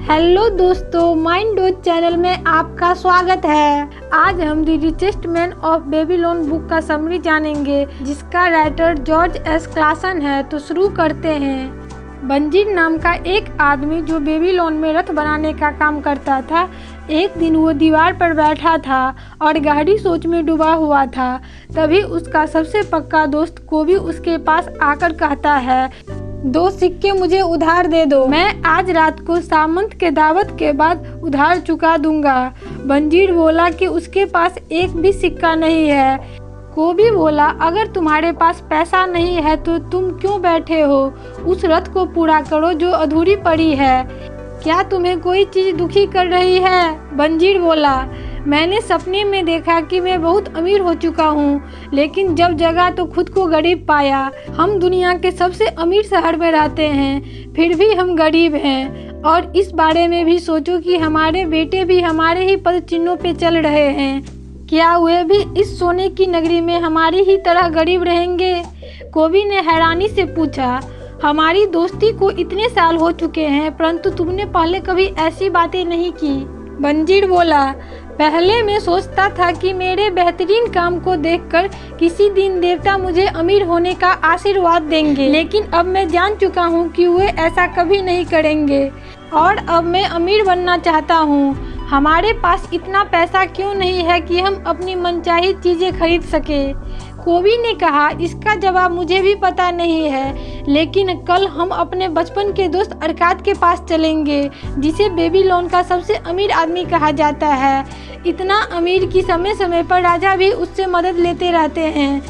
Hello दोस्तों, mind dose channel में आपका स्वागत है। आज हम the richest man of Babylon book का समरी जानेंगे, जिसका राइटर जॉर्ज एस क्लासन है। तो शुरू करते हैं। बंजीर नाम का एक आदमी जो बेबीलोन में रथ बनाने का काम करता था, एक दिन वो दीवार पर बैठा था और गहरी सोच में डूबा हुआ था। तभी उसका सबसे पक्का दोस्त कोबी उसके पास आकर कहता है, 2 सिक्के मुझे उधार दे दो, मैं आज रात को सामंत के दावत के बाद उधार चुका दूंगा। बंजीर बोला कि उसके पास एक भी सिक्का नहीं है। कोबी बोला, अगर तुम्हारे पास पैसा नहीं है तो तुम क्यों बैठे हो? उस रथ को पूरा करो जो अधूरी पड़ी है। क्या तुम्हें कोई चीज़ दुखी कर रही है? बंजीर बोला, मैंने सपने में देखा कि मैं बहुत अमीर हो चुका हूँ, लेकिन जब जगा तो खुद को गरीब पाया। हम दुनिया के सबसे अमीर शहर में रहते हैं, फिर भी हम गरीब हैं। और इस बारे में भी सोचो कि हमारे बेटे भी हमारे ही पद चिन्हों पे चल रहे हैं। क्या वे भी इस सोने की नगरी में हमारी ही तरह गरीब रहेंगे? कोबी ने हैरानी से पूछा, हमारी दोस्ती को इतने साल हो चुके हैं, परंतु तुमने पहले कभी ऐसी बातें नहीं की। बंजीर बोला, पहले मैं सोचता था कि मेरे बेहतरीन काम को देखकर किसी दिन देवता मुझे अमीर होने का आशीर्वाद देंगे, लेकिन अब मैं जान चुका हूँ कि वे ऐसा कभी नहीं करेंगे। और अब मैं अमीर बनना चाहता हूँ। हमारे पास इतना पैसा क्यों नहीं है कि हम अपनी मनचाही चीज़ें खरीद सके? कोबी ने कहा, इसका जवाब मुझे भी पता नहीं है, लेकिन कल हम अपने बचपन के दोस्त अरकाद के पास चलेंगे, जिसे बेबीलोन का सबसे अमीर आदमी कहा जाता है। इतना अमीर कि समय समय पर राजा भी उससे मदद लेते रहते हैं।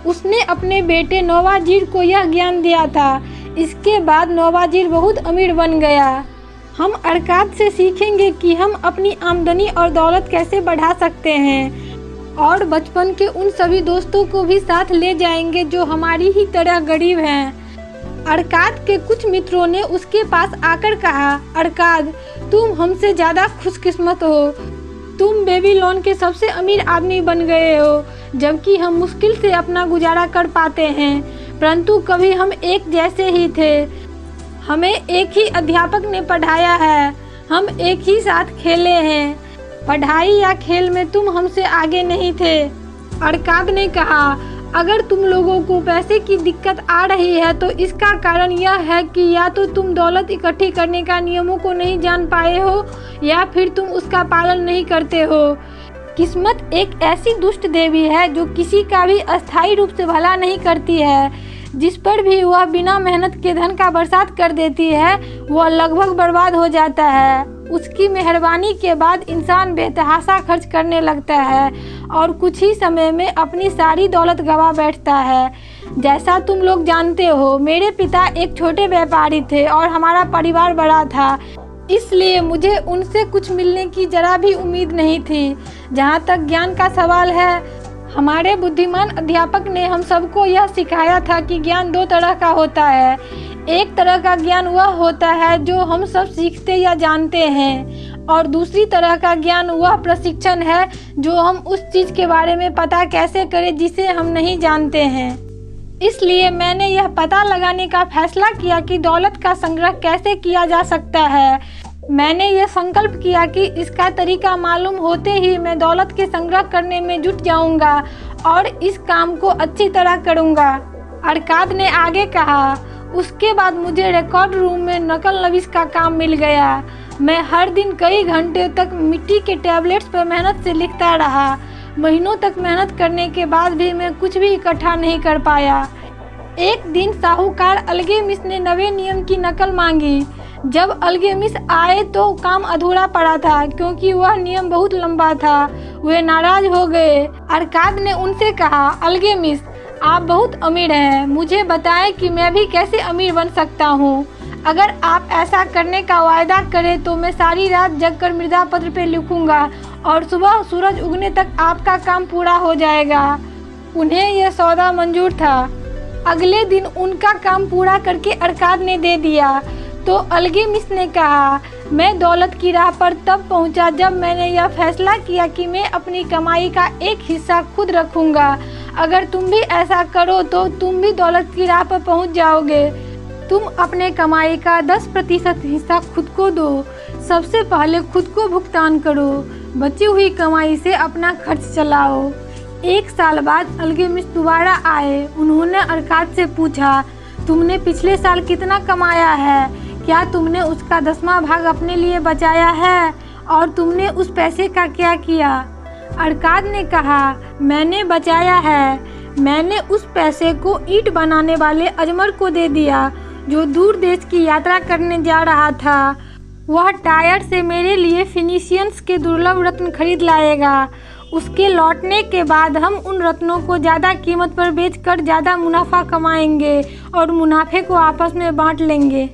उसने अपने बेटे नोवाजीर को यह ज्ञान दिया था। इसके बाद नोवाजीर बहुत अमीर बन गया। हम अरकाद से सीखेंगे कि हम अपनी आमदनी और दौलत कैसे बढ़ा सकते हैं, और बचपन के उन सभी दोस्तों को भी साथ ले जाएंगे जो हमारी ही तरह गरीब हैं। अरकाद के कुछ मित्रों ने उसके पास आकर कहा, अरकाद, तुम हमसे ज़्यादा खुशकिस्मत हो। तुम बेबीलोन के सबसे अमीर आदमी बन गए हो, जबकि हम मुश्किल से अपना गुजारा कर पाते हैं। परंतु कभी हम एक जैसे ही थे। हमें एक ही अध्यापक ने पढ़ाया है, हम एक ही साथ खेले हैं। पढ़ाई या खेल में तुम हमसे आगे नहीं थे। अरकाद ने कहा, अगर तुम लोगों को पैसे की दिक्कत आ रही है तो इसका कारण यह है कि या तो तुम दौलत इकट्ठी करने का नियमों को नहीं जान पाए हो, या फिर तुम उसका पालन नहीं करते हो। किस्मत एक ऐसी दुष्ट देवी है जो किसी का भी अस्थायी रूप से भला नहीं करती है। जिस पर भी वह बिना मेहनत के धन का बरसात कर देती है, वह लगभग बर्बाद हो जाता है। उसकी मेहरबानी के बाद इंसान बेतहाशा खर्च करने लगता है और कुछ ही समय में अपनी सारी दौलत गंवा बैठता है। जैसा तुम लोग जानते हो, मेरे पिता एक छोटे व्यापारी थे और हमारा परिवार बड़ा था, इसलिए मुझे उनसे कुछ मिलने की जरा भी उम्मीद नहीं थी। जहाँ तक ज्ञान का सवाल है, हमारे बुद्धिमान अध्यापक ने हम सबको यह सिखाया था कि ज्ञान 2 तरह का होता है। एक तरह का ज्ञान वह होता है जो हम सब सीखते या जानते हैं, और दूसरी तरह का ज्ञान वह प्रशिक्षण है जो हम उस चीज़ के बारे में पता कैसे करें जिसे हम नहीं जानते हैं। इसलिए मैंने यह पता लगाने का फैसला किया कि दौलत का संग्रह कैसे किया जा सकता है। मैंने यह संकल्प किया कि इसका तरीका मालूम होते ही मैं दौलत के संग्रह करने में जुट जाऊंगा और इस काम को अच्छी तरह करूंगा। अरकाद ने आगे कहा, उसके बाद मुझे रिकॉर्ड रूम में नकल नवीस का काम मिल गया। मैं हर दिन कई घंटे तक मिट्टी के टैबलेट्स पर मेहनत से लिखता रहा। महीनों तक मेहनत करने के बाद भी मैं कुछ भी इकट्ठा नहीं कर पाया। एक दिन साहूकार अल्गेमिस ने नवे नियम की नकल मांगी। जब अल्गेमिस आए तो काम अधूरा पड़ा था, क्योंकि वह नियम बहुत लंबा था। वे नाराज हो गए। अरकाद ने उनसे कहा, अल्गेमिस, आप बहुत अमीर हैं, मुझे बताएं कि मैं भी कैसे अमीर बन सकता हूँ। अगर आप ऐसा करने का वायदा करें तो मैं सारी रात जगकर मृदा पत्र पे लिखूंगा और सुबह सूरज उगने तक आपका काम पूरा हो जाएगा। उन्हें यह सौदा मंजूर था। अगले दिन उनका काम पूरा करके अरकाद ने दे दिया। तो अल्गेमिस ने कहा, मैं दौलत की राह पर तब पहुंचा जब मैंने यह फैसला किया कि मैं अपनी कमाई का एक हिस्सा खुद रखूंगा। अगर तुम भी ऐसा करो तो तुम भी दौलत की राह पर पहुंच जाओगे। तुम अपने कमाई का 10% हिस्सा खुद को दो, सबसे पहले खुद को भुगतान करो, बची हुई कमाई से अपना खर्च चलाओ। 1 साल बाद अल्केमिस दोबारा आए। उन्होंने अरकाद से पूछा, तुमने पिछले साल कितना कमाया है? क्या तुमने उसका 10वां भाग अपने लिए बचाया है? और तुमने उस पैसे का क्या किया? अरकाद ने कहा, मैंने बचाया है। मैंने उस पैसे को ईंट बनाने वाले अजमर को दे दिया, जो दूर देश की यात्रा करने जा रहा था। वह टायर से मेरे लिए फिनिशियंस के दुर्लभ रत्न खरीद लाएगा। उसके लौटने के बाद हम उन रत्नों को ज़्यादा कीमत पर बेचकर ज़्यादा मुनाफा कमाएंगे और मुनाफे को आपस में बांट लेंगे।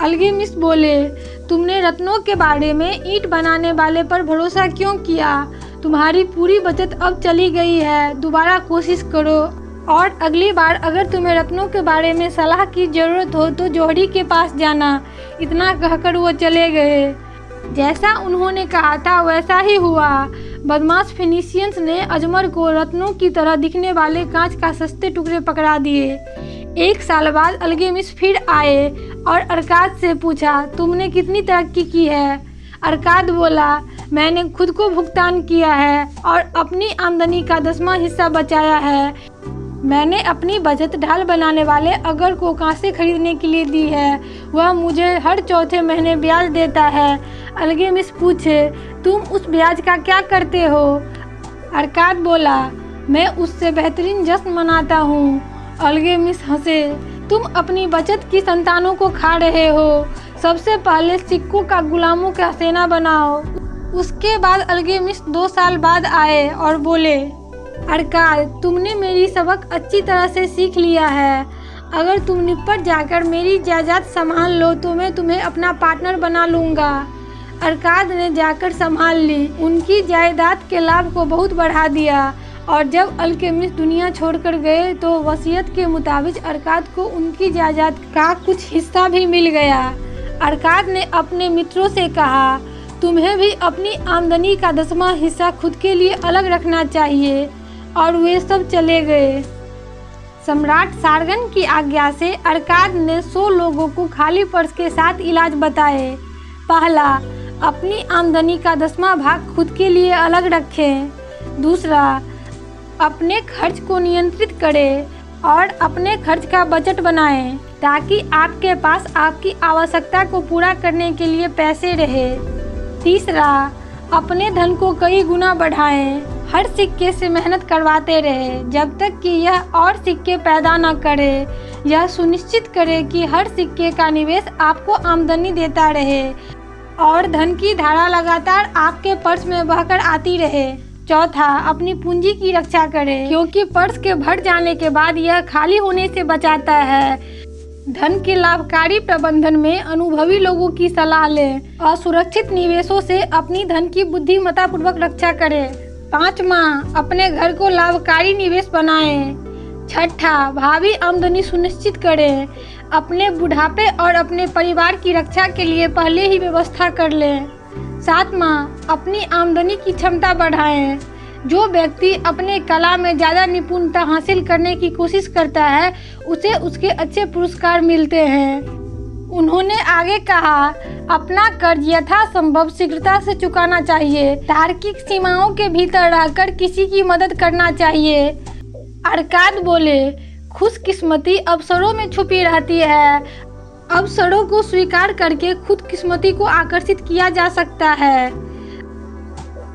अल्केमिस बोले, तुमने रत्नों के बारे में ईंट बनाने वाले पर भरोसा क्यों किया? तुम्हारी पूरी बचत अब चली गई है। दोबारा कोशिश करो और अगली बार अगर तुम्हें रत्नों के बारे में सलाह की ज़रूरत हो तो जौहरी के पास जाना। इतना कहकर वो चले गए। जैसा उन्होंने कहा था वैसा ही हुआ। बदमाश फिनिशियंस ने अजमर को रत्नों की तरह दिखने वाले कांच का सस्ते टुकड़े पकड़ा दिए। 1 साल बाद अल्केमिस फिर आए और अरकाद से पूछा, तुमने कितनी तरक्की की है? अरकाद बोला, मैंने खुद को भुगतान किया है और अपनी आमदनी का 10वां हिस्सा बचाया है। मैंने अपनी बचत ढाल बनाने वाले अगर को कांसे खरीदने के लिए दी है। वह मुझे हर चौथे महीने ब्याज देता है। अल्केमिस पूछे, तुम उस ब्याज का क्या करते हो? अरकाद बोला, मैं उससे बेहतरीन जश्न मनाता हूँ। अल्केमिस हंसे, तुम अपनी बचत की संतानों को खा रहे हो। सबसे पहले सिक्कों का गुलामों का सेना बनाओ। उसके बाद अल्केमिस 2 साल बाद आए और बोले, अरकाद, तुमने मेरी सबक अच्छी तरह से सीख लिया है। अगर तुम निपट जाकर मेरी जायदाद संभाल लो तो मैं तुम्हें अपना पार्टनर बना लूँगा। अरकाद ने जाकर संभाल ली। उनकी जायदाद के लाभ को बहुत बढ़ा दिया और जब अल्केमिस दुनिया छोड़कर गए तो वसीयत के मुताबिक अरकाद को उनकी जायदाद का कुछ हिस्सा भी मिल गया। अरकाद ने अपने मित्रों से कहा, तुम्हें भी अपनी आमदनी का 10वां हिस्सा खुद के लिए अलग रखना चाहिए। और वे सब चले गए। सम्राट सारगन की आज्ञा से अरकाद ने 100 लोगों को खाली पर्स के साथ इलाज बताए। पहला, अपनी आमदनी का 10वां भाग खुद के लिए अलग रखें। दूसरा, अपने खर्च को नियंत्रित करें और अपने खर्च का बजट बनाएं ताकि आपके पास आपकी आवश्यकता को पूरा करने के लिए पैसे रहे। तीसरा, अपने धन को कई गुना बढ़ाएं। हर सिक्के से मेहनत करवाते रहे जब तक कि यह और सिक्के पैदा न करे। यह सुनिश्चित करे कि हर सिक्के का निवेश आपको आमदनी देता रहे और धन की धारा लगातार आपके पर्स में बहकर आती रहे। चौथा, अपनी पूंजी की रक्षा करें क्योंकि पर्स के भर जाने के बाद यह खाली होने से बचाता है। धन के लाभकारी प्रबंधन में अनुभवी लोगों की सलाह लें। असुरक्षित निवेशों से अपनी धन की बुद्धिमत्तापूर्वक रक्षा करें। 5वां, अपने घर को लाभकारी निवेश बनाएं। छठा, भावी आमदनी सुनिश्चित करें। अपने बुढ़ापे और अपने परिवार की रक्षा के लिए पहले ही व्यवस्था कर लें। 7वां, अपनी आमदनी की क्षमता बढ़ाएं। जो व्यक्ति अपने कला में ज़्यादा निपुणता हासिल करने की कोशिश करता है उसे उसके अच्छे पुरस्कार मिलते हैं। उन्होंने आगे कहा, अपना कर्ज यथासंभव शीघ्रता से चुकाना चाहिए। तार्किक सीमाओं के भीतर रहकर किसी की मदद करना चाहिए। अरकाद बोले, खुशकिस्मती अवसरों में छुपी रहती है। अवसरों को स्वीकार करके खुशकिस्मती को आकर्षित किया जा सकता है।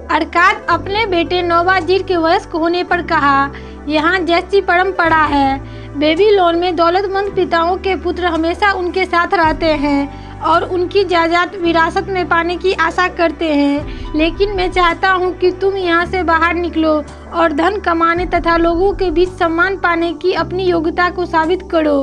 अरकाद अपने बेटे नौवाजीर के वयस्क होने पर कहा, यहाँ जैसी परंपरा है। बेबीलोन में दौलतमंद पिताओं के पुत्र हमेशा उनके साथ रहते हैं और उनकी जायदाद विरासत में पाने की आशा करते हैं। लेकिन मैं चाहता हूँ कि तुम यहाँ से बाहर निकलो और धन कमाने तथा लोगों के बीच सम्मान पाने की अपनी योग्यता को साबित करो।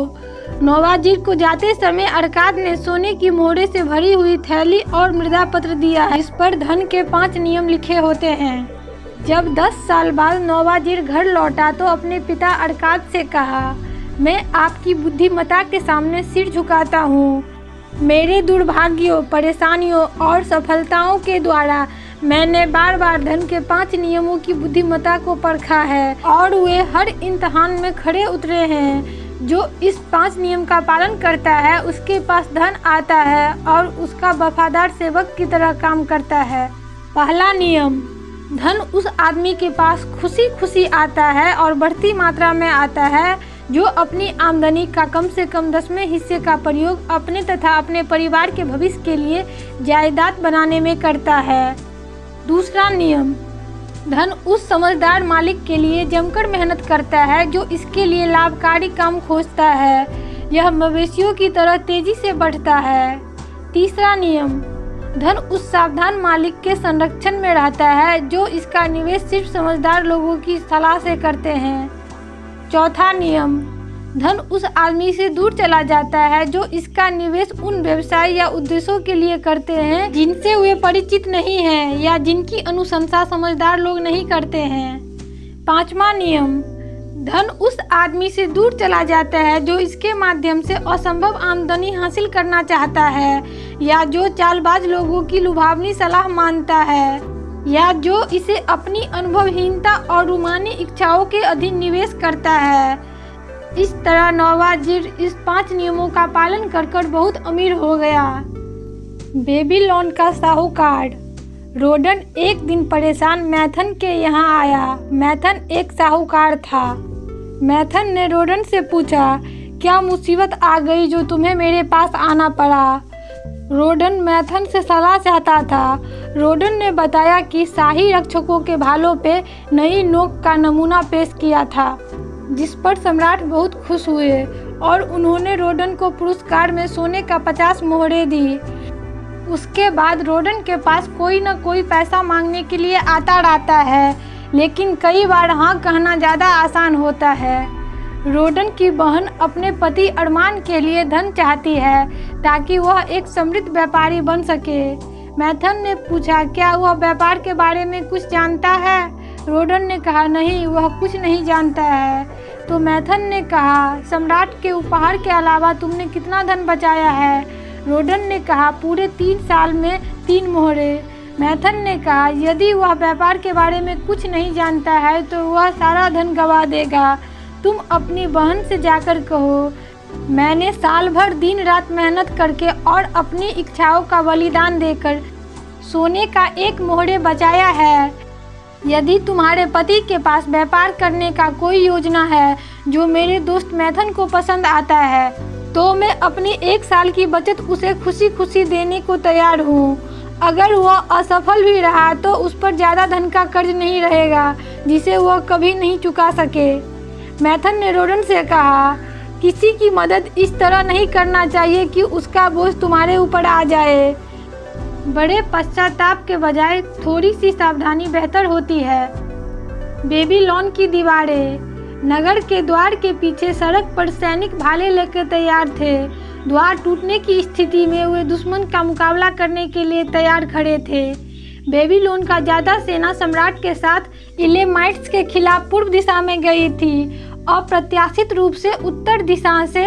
नौवाजीर को जाते समय अरकाद ने सोने की मोहरे से भरी हुई थैली और मृदा पत्र दिया है, जिस पर धन के 5 नियम लिखे होते हैं। जब 10 साल बाद नौवाजीर घर लौटा तो अपने पिता अरकाद से कहा, मैं आपकी बुद्धिमत्ता के सामने सिर झुकाता हूँ। मेरे दुर्भाग्यों, परेशानियों और सफलताओं के द्वारा मैंने बार बार धन के 5 नियमों की बुद्धिमत्ता को परखा है और वे हर इम्तिहान में खड़े उतरे हैं। जो इस 5 नियम का पालन करता है उसके पास धन आता है और उसका वफादार सेवक की तरह काम करता है। पहला नियम, धन उस आदमी के पास खुशी खुशी आता है और बढ़ती मात्रा में आता है जो अपनी आमदनी का कम से कम 10वें हिस्से का प्रयोग अपने तथा अपने परिवार के भविष्य के लिए जायदाद बनाने में करता है। दूसरा नियम, धन उस समझदार मालिक के लिए जमकर मेहनत करता है जो इसके लिए लाभकारी काम खोजता है। यह मवेशियों की तरह तेजी से बढ़ता है। तीसरा नियम, धन उस सावधान मालिक के संरक्षण में रहता है जो इसका निवेश सिर्फ समझदार लोगों की सलाह से करते हैं। चौथा नियम, धन उस आदमी से दूर चला जाता है जो इसका निवेश उन व्यवसाय या उद्देश्यों के लिए करते हैं जिनसे वे परिचित नहीं हैं या जिनकी अनुशंसा समझदार लोग नहीं करते हैं। पांचवा नियम, धन उस आदमी से दूर चला जाता है जो इसके माध्यम से असंभव आमदनी हासिल करना चाहता है या जो चालबाज लोगों की लुभावनी सलाह मानता है या जो इसे अपनी अनुभवहीनता और रूमानी इच्छाओं के अधीन निवेश करता है। इस तरह नौवाजिर इस 5 नियमों का पालन कर बहुत अमीर हो गया। बेबीलोन का साहूकार। रोडन एक दिन परेशान मैथन के यहाँ आया। मैथन एक साहूकार था। मैथन ने रोडन से पूछा, क्या मुसीबत आ गई जो तुम्हें मेरे पास आना पड़ा? रोडन मैथन से सलाह चाहता था। रोडन ने बताया कि शाही रक्षकों के भालों पे नई नोक का नमूना पेश किया था, जिस पर सम्राट बहुत खुश हुए और उन्होंने रोडन को पुरस्कार में सोने का 50 मोहरें दी। उसके बाद रोडन के पास कोई न कोई पैसा मांगने के लिए आता रहता है, लेकिन कई बार हाँ कहना ज़्यादा आसान होता है। रोडन की बहन अपने पति अरमान के लिए धन चाहती है ताकि वह एक समृद्ध व्यापारी बन सके। मैथन ने पूछा, क्या वह व्यापार के बारे में कुछ जानता है? रोडन ने कहा, नहीं, वह कुछ नहीं जानता है। तो मैथन ने कहा, सम्राट के उपहार के अलावा तुमने कितना धन बचाया है? रोडन ने कहा, पूरे 3 साल में 3 मोहरें। मैथन ने कहा, यदि वह व्यापार के बारे में कुछ नहीं जानता है तो वह सारा धन गंवा देगा। तुम अपनी बहन से जाकर कहो, मैंने साल भर दिन रात मेहनत करके और अपनी इच्छाओं का बलिदान देकर सोने का 1 मोहरे बचाया है। यदि तुम्हारे पति के पास व्यापार करने का कोई योजना है जो मेरे दोस्त मैथन को पसंद आता है, तो मैं अपनी 1 साल की बचत उसे खुशी खुशी देने को तैयार हूँ। अगर वह असफल भी रहा तो उस पर ज़्यादा धन का कर्ज नहीं रहेगा जिसे वह कभी नहीं चुका सके। मैथन ने रोडन से कहा, किसी की मदद इस तरह नहीं करना चाहिए कि उसका बोझ तुम्हारे ऊपर आ जाए। बड़े पश्चाताप के बजाय थोड़ी सी सावधानी बेहतर होती है। बेबीलोन की दीवारें। नगर के द्वार के पीछे सड़क पर सैनिक भाले लेकर तैयार थे। द्वार टूटने की स्थिति में वे दुश्मन का मुकाबला करने के लिए तैयार खड़े थे। बेबीलोन का ज़्यादा सेना सम्राट के साथ इलेमाइट्स के खिलाफ पूर्व दिशा में गई थी। अप्रत्याशित रूप से उत्तर दिशा से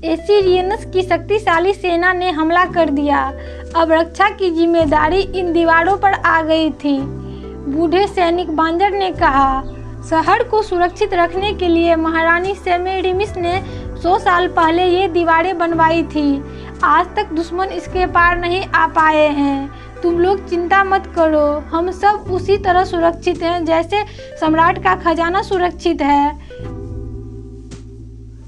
एसीरियंस की शक्तिशाली सेना ने हमला कर दिया। अब रक्षा की जिम्मेदारी इन दीवारों पर आ गई थी। बूढ़े सैनिक बांजर ने कहा, शहर को सुरक्षित रखने के लिए महारानी सेमेरिमिस ने 100 साल पहले ये दीवारें बनवाई थी। आज तक दुश्मन इसके पार नहीं आ पाए हैं। तुम लोग चिंता मत करो, हम सब उसी तरह सुरक्षित हैं जैसे सम्राट का खजाना सुरक्षित है।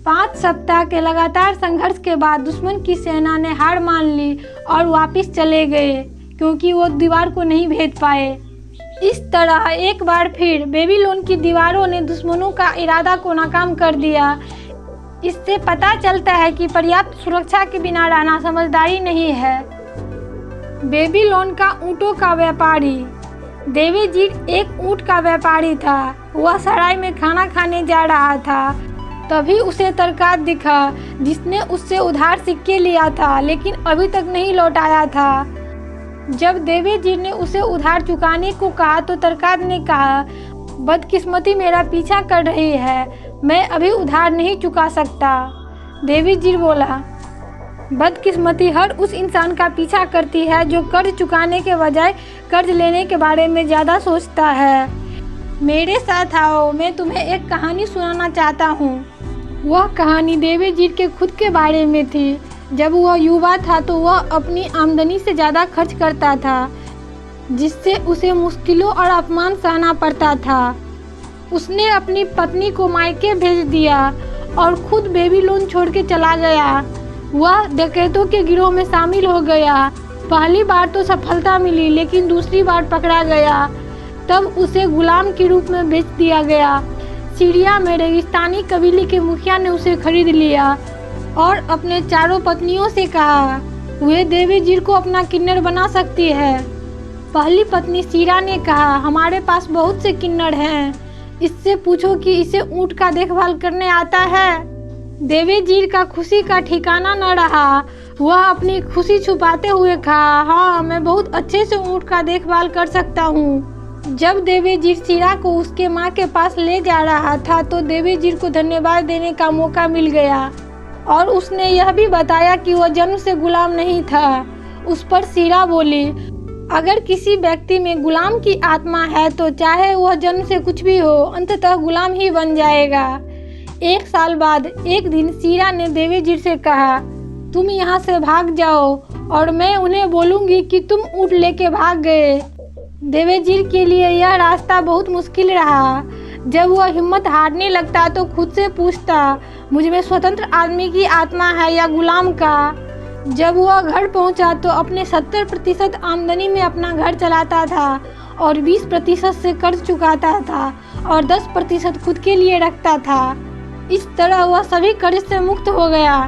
5 सप्ताह के लगातार संघर्ष के बाद दुश्मन की सेना ने हार मान ली और वापस चले गए क्योंकि वो दीवार को नहीं भेद पाए। इस तरह एक बार फिर बेबीलोन की दीवारों ने दुश्मनों का इरादा को नाकाम कर दिया। इससे पता चलता है कि पर्याप्त सुरक्षा के बिना रहना समझदारी नहीं है। बेबीलोन का ऊँटों का व्यापारी। देवेजीर एक ऊँट का व्यापारी था। वह सराय में खाना खाने जा रहा था। तभी उसे तरकात दिखा जिसने उससे उधार सिक्के लिया था लेकिन अभी तक नहीं लौटाया था। जब देवेजीर ने उसे उधार चुकाने को कहा तो तरकात ने कहा, बदकिस्मती मेरा पीछा कर रही है, मैं अभी उधार नहीं चुका सकता। देवेजीर बोला, बदकिस्मती हर उस इंसान का पीछा करती है जो कर्ज चुकाने के बजाय कर्ज लेने के बारे में ज़्यादा सोचता है। मेरे साथ आओ, मैं तुम्हें एक कहानी सुनाना चाहता हूँ। वह कहानी देवेजीर के खुद के बारे में थी। जब वह युवा था तो वह अपनी आमदनी से ज़्यादा खर्च करता था, जिससे उसे मुश्किलों और अपमान सहना पड़ता था। उसने अपनी पत्नी को मायके भेज दिया और खुद बेबीलोन छोड़ के चला गया। वह डकैतों के गिरोह में शामिल हो गया। पहली बार तो सफलता मिली, लेकिन दूसरी बार पकड़ा गया। तब उसे गुलाम के रूप में बेच दिया गया। सीरिया में रेगिस्तानी कबीले के मुखिया ने उसे खरीद लिया और अपने चारों पत्नियों से कहा वे देवेजीर को अपना किन्नर बना सकती है। पहली पत्नी सीरा ने कहा, हमारे पास बहुत से किन्नर हैं, इससे पूछो कि इसे ऊँट का देखभाल करने आता है। देवेजीर का खुशी का ठिकाना न रहा। वह अपनी खुशी छुपाते हुए कहा, हाँ, मैं बहुत अच्छे से ऊँट का देखभाल कर सकता हूँ। जब देवेजीर सीरा को उसके माँ के पास ले जा रहा था तो देवेजीर को धन्यवाद देने का मौका मिल गया और उसने यह भी बताया कि वह जन्म से गुलाम नहीं था। उस पर सीरा बोली, अगर किसी व्यक्ति में गुलाम की आत्मा है तो चाहे वह जन्म से कुछ भी हो, अंततः गुलाम ही बन जाएगा। 1 साल बाद एक दिन सीरा ने देवेजीर से कहा, तुम यहाँ से भाग जाओ और मैं उन्हें बोलूँगी कि तुम ऊँट लेके भाग गए। देवेजीर के लिए यह रास्ता बहुत मुश्किल रहा। जब वह हिम्मत हारने लगता तो खुद से पूछता, मुझ में स्वतंत्र आदमी की आत्मा है या गुलाम का। जब वह घर पहुंचा तो अपने 70% आमदनी में अपना घर चलाता था और 20% से कर्ज चुकाता था और 10% खुद के लिए रखता था। इस तरह वह सभी कर्ज से मुक्त हो गया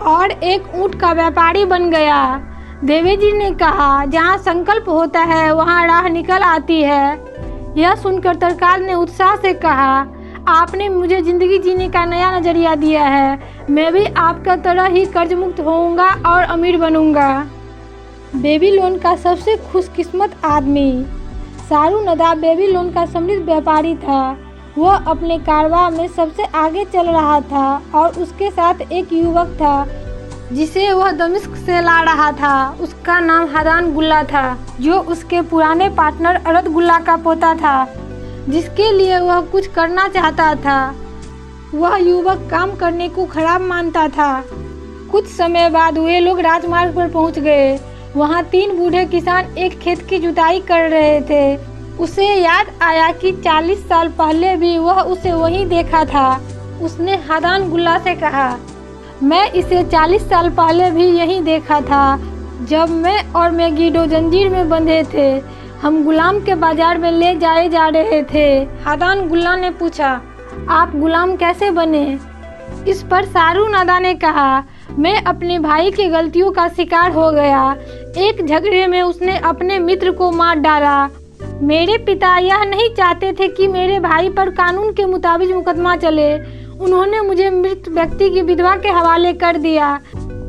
और एक ऊँट का व्यापारी बन गया। देवेजीर ने कहा, जहाँ संकल्प होता है वहाँ राह निकल आती है। यह सुनकर तरकाल ने उत्साह से कहा, आपने मुझे जिंदगी जीने का नया नजरिया दिया है। मैं भी आपका तरह ही कर्ज मुक्त होऊंगा और अमीर बनूंगा। बेबीलोन का सबसे खुशकिस्मत आदमी। सारूनदाब बेबीलोन का समृद्ध व्यापारी था। वह अपने कारोबार में सबसे आगे चल रहा था और उसके साथ एक युवक था जिसे वह दमिश्क से ला रहा था। उसका नाम हदान गुल्ला था, जो उसके पुराने पार्टनर अरद गुल्ला का पोता था, जिसके लिए वह कुछ करना चाहता था। वह युवक काम करने को खराब मानता था। कुछ समय बाद वे लोग राजमार्ग पर पहुंच गए। वहां 3 बूढ़े किसान एक खेत की जुताई कर रहे थे। उसे याद आया कि 40 साल पहले भी वह उसे वहीं देखा था। उसने हदान गुल्ला से कहा, मैं इसे 40 साल पहले भी यहीं देखा था, जब मैं और मेगिडो जंजीर में बंधे थे। हम गुलाम के बाजार में ले जाए जा रहे थे। हदान गुल्ला ने पूछा, आप गुलाम कैसे बने? इस पर सारूनदा ने कहा, मैं अपने भाई की गलतियों का शिकार हो गया। एक झगड़े में उसने अपने मित्र को मार डाला। मेरे पिता यह नहीं चाहते थे कि मेरे भाई पर कानून के मुताबिक मुकदमा चले। उन्होंने मुझे मृत व्यक्ति की विधवा के हवाले कर दिया।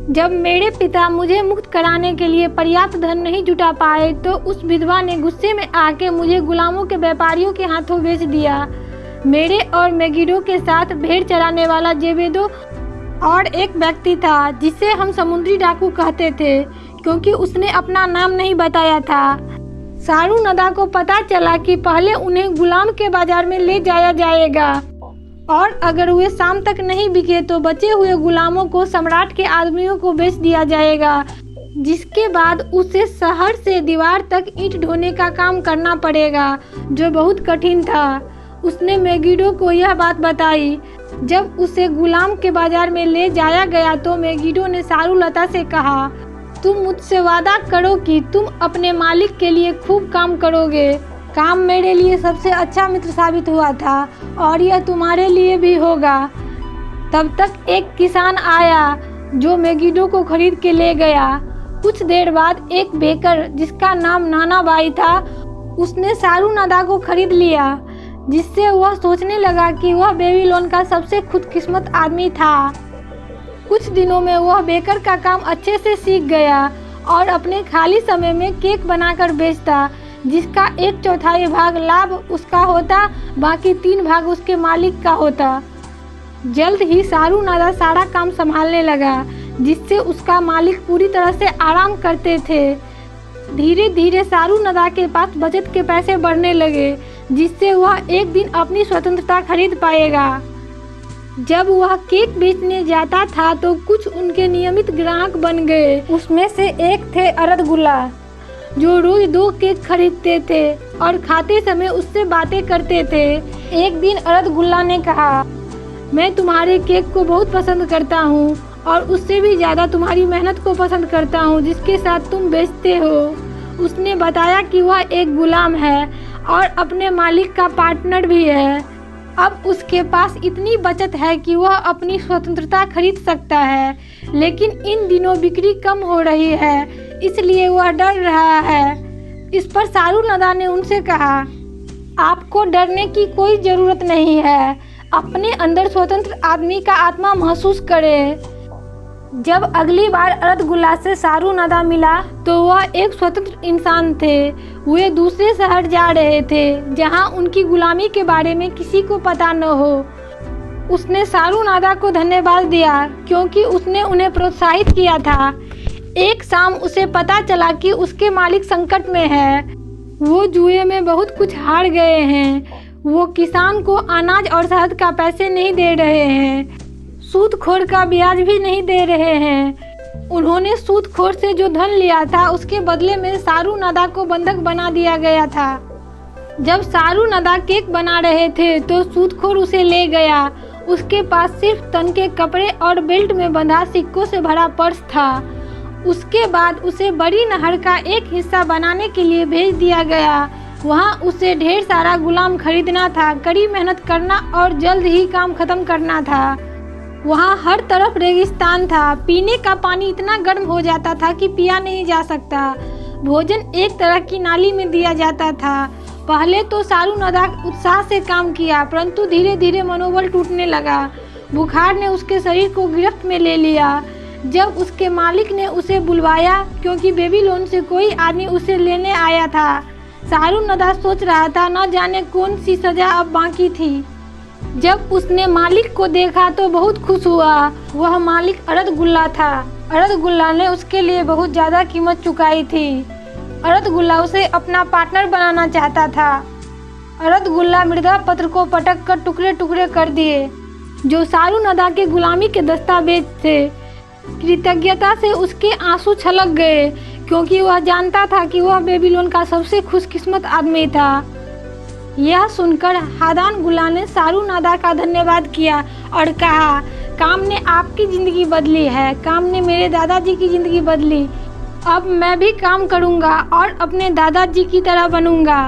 जब मेरे पिता मुझे मुक्त कराने के लिए पर्याप्त धन नहीं जुटा पाए तो उस विधवा ने गुस्से में आके मुझे गुलामों के व्यापारियों के हाथों बेच दिया। मेरे और मेगिडो के साथ भेड़ चराने वाला जेबेदो और एक व्यक्ति था जिसे हम समुद्री डाकू कहते थे, क्योंकि उसने अपना नाम नहीं बताया था। सारूनदा को पता चला कि पहले उन्हें गुलाम के बाजार में ले जाया जाएगा और अगर वे शाम तक नहीं बिके तो बचे हुए गुलामों को सम्राट के आदमियों को बेच दिया जाएगा, जिसके बाद उसे शहर से दीवार तक ईंट ढोने का काम करना पड़ेगा, जो बहुत कठिन था। उसने मेगिडो को यह बात बताई। जब उसे गुलाम के बाजार में ले जाया गया तो मेगिडो ने सारूलता से कहा, तुम मुझसे वादा करो कि तुम अपने मालिक के लिए खूब काम करोगे। काम मेरे लिए सबसे अच्छा मित्र साबित हुआ था और यह तुम्हारे लिए भी होगा। तब तक एक किसान आया जो मेगिडो को खरीद के ले गया। कुछ देर बाद एक बेकर जिसका नाम नानाबाई था, उसने सारूनदा को खरीद लिया, जिससे वह सोचने लगा कि वह बेबीलोन का सबसे खुशकिस्मत आदमी था। कुछ दिनों में वह बेकर का काम अच्छे से सीख गया और अपने खाली समय में केक बनाकर बेचता, जिसका 1/4 भाग लाभ उसका होता, बाकी 3 भाग उसके मालिक का होता। जल्द ही सारूनदा सारा काम संभालने लगा, जिससे उसका मालिक पूरी तरह से आराम करते थे। धीरे धीरे सारूनदा के पास बचत के पैसे बढ़ने लगे, जिससे वह एक दिन अपनी स्वतंत्रता खरीद पाएगा। जब वह केक बेचने जाता था तो कुछ उनके नियमित ग्राहक बन गए। उसमें से एक थे अरदगुल्ला, जो रोज 2 केक खरीदते थे और खाते समय उससे बातें करते थे। एक दिन अरदगुल्ला ने कहा, मैं तुम्हारे केक को बहुत पसंद करता हूँ और उससे भी ज़्यादा तुम्हारी मेहनत को पसंद करता हूँ जिसके साथ तुम बेचते हो। उसने बताया कि वह एक गुलाम है और अपने मालिक का पार्टनर भी है। अब उसके पास इतनी बचत है कि वह अपनी स्वतंत्रता खरीद सकता है, लेकिन इन दिनों बिक्री कम हो रही है, इसलिए वह डर रहा है। इस पर सारूनदा ने उनसे कहा, आपको डरने की कोई ज़रूरत नहीं है, अपने अंदर स्वतंत्र आदमी का आत्मा महसूस करें। जब अगली बार अरदगुल्ला से सारूनदा मिला तो वह एक स्वतंत्र इंसान थे। वे दूसरे शहर जा रहे थे जहां उनकी गुलामी के बारे में किसी को पता न हो। उसने सारूनदा को धन्यवाद दिया क्योंकि उसने उन्हें प्रोत्साहित किया था। एक शाम उसे पता चला कि उसके मालिक संकट में है। वो जुए में बहुत कुछ हार गए हैं। वो किसान को अनाज और शहद का पैसे नहीं दे रहे हैं, सूदखोर का ब्याज भी नहीं दे रहे हैं। उन्होंने सूदखोर से जो धन लिया था उसके बदले में सारूनदा को बंधक बना दिया गया था। जब सारूनदा केक बना रहे थे तो सूदखोर उसे ले गया। उसके पास सिर्फ तन के कपड़े और बेल्ट में बंधा सिक्कों से भरा पर्स था। उसके बाद उसे बड़ी नहर का एक हिस्सा बनाने के लिए भेज दिया गया। वहाँ उसे ढेर सारा गुलाम खरीदना था, कड़ी मेहनत करना और जल्द ही काम खत्म करना था। वहाँ हर तरफ रेगिस्तान था। पीने का पानी इतना गर्म हो जाता था कि पिया नहीं जा सकता। भोजन एक तरह की नाली में दिया जाता था। पहले तो सारूनदा उत्साह से काम किया, परंतु धीरे धीरे मनोबल टूटने लगा। बुखार ने उसके शरीर को गिरफ्त में ले लिया। जब उसके मालिक ने उसे बुलवाया क्योंकि बेबीलोन से कोई आदमी उसे लेने आया था, सारूनदा सोच रहा था न जाने कौन सी सजा अब बाकी थी। जब उसने मालिक को देखा तो बहुत खुश हुआ। वह मालिक अरदगुल्ला था। अरदगुल्ला ने उसके लिए बहुत ज़्यादा कीमत चुकाई थी। अरदगुल्ला उसे अपना पार्टनर बनाना चाहता था। अरदगुल्ला मृदा पत्र को पटक कर टुकड़े टुकड़े कर दिए जो सारूनदा के गुलामी के दस्तावेज थे। कृतज्ञता से उसके आंसू छलक गए क्योंकि वह जानता था कि वह बेबीलोन का सबसे खुशकिस्मत आदमी था। यह सुनकर हादानगुल्ला ने सारूनदा का धन्यवाद किया और कहा, काम ने आपकी ज़िंदगी बदली है, काम ने मेरे दादाजी की ज़िंदगी बदली। अब मैं भी काम करूँगा और अपने दादाजी की तरह बनूँगा।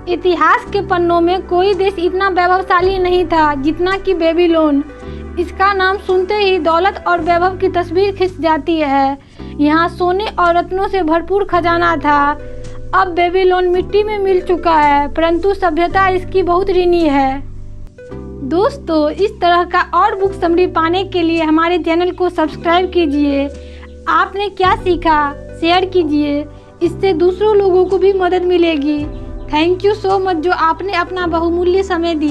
इतिहास के पन्नों में कोई देश इतना वैभवशाली नहीं था जितना कि बेबीलोन। इसका नाम सुनते ही दौलत और वैभव की तस्वीर खिंच जाती है। यहाँ सोने और रत्नों से भरपूर खजाना था। अब बेबीलोन मिट्टी में मिल चुका है, परंतु सभ्यता इसकी बहुत ऋणी है। दोस्तों, इस तरह का और बुक समरी पाने के लिए हमारे चैनल को सब्सक्राइब कीजिए। आपने क्या सीखा शेयर कीजिए, इससे दूसरों लोगों को भी मदद मिलेगी। थैंक यू सो मच जो आपने अपना बहुमूल्य समय दिया।